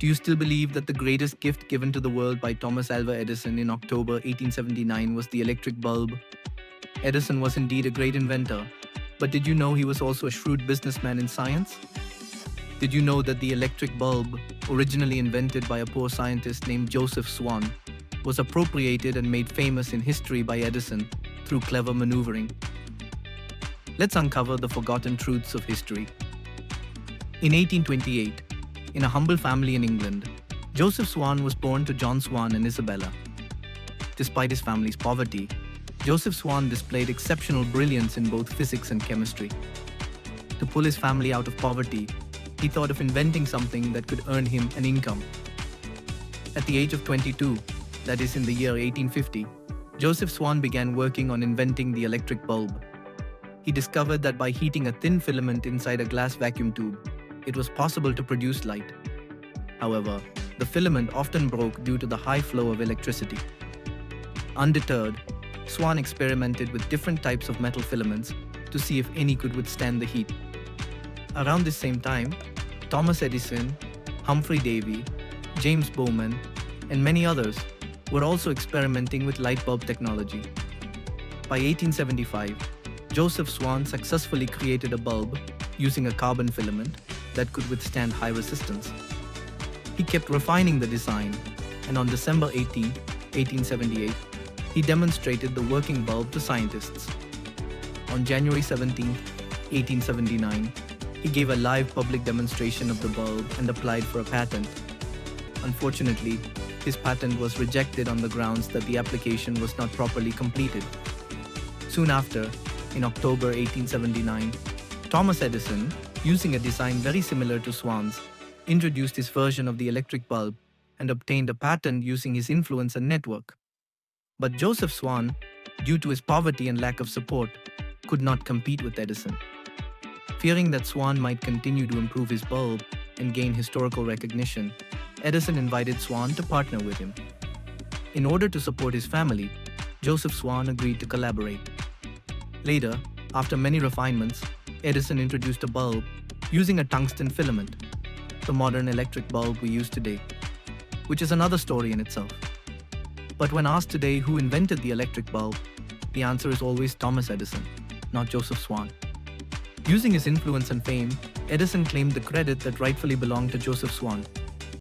Do you still believe that the greatest gift given to the world by Thomas Alva Edison in October 1879 was the electric bulb? Edison was indeed a great inventor, but did you know he was also a shrewd businessman in science? Did you know that the electric bulb, originally invented by a poor scientist named Joseph Swan, was appropriated and made famous in history by Edison through clever maneuvering? Let's uncover the forgotten truths of history. In 1828, in a humble family in England, Joseph Swan was born to John Swan and Isabella. Despite his family's poverty, Joseph Swan displayed exceptional brilliance in both physics and chemistry. To pull his family out of poverty, he thought of inventing something that could earn him an income. At the age of 22, that is in the year 1850, Joseph Swan began working on inventing the electric bulb. He discovered that by heating a thin filament inside a glass vacuum tube, it was possible to produce light. However, the filament often broke due to the high flow of electricity. Undeterred, Swan experimented with different types of metal filaments to see if any could withstand the heat. Around this same time, Thomas Edison, Humphrey Davy, James Bowman, and many others were also experimenting with light bulb technology. By 1875, Joseph Swan successfully created a bulb using a carbon filament that could withstand high resistance. He kept refining the design, and on December 18, 1878, he demonstrated the working bulb to scientists. On January 17, 1879, he gave a live public demonstration of the bulb and applied for a patent. Unfortunately, his patent was rejected on the grounds that the application was not properly completed. Soon after, in October 1879, Thomas Edison, using a design very similar to Swan's, introduced his version of the electric bulb and obtained a patent using his influence and network. But Joseph Swan, due to his poverty and lack of support, could not compete with Edison. Fearing that Swan might continue to improve his bulb and gain historical recognition, Edison invited Swan to partner with him. In order to support his family, Joseph Swan agreed to collaborate. Later, after many refinements, Edison introduced a bulb using a tungsten filament, the modern electric bulb we use today, which is another story in itself. But when asked today who invented the electric bulb, the answer is always Thomas Edison, not Joseph Swan. Using his influence and fame, Edison claimed the credit that rightfully belonged to Joseph Swan.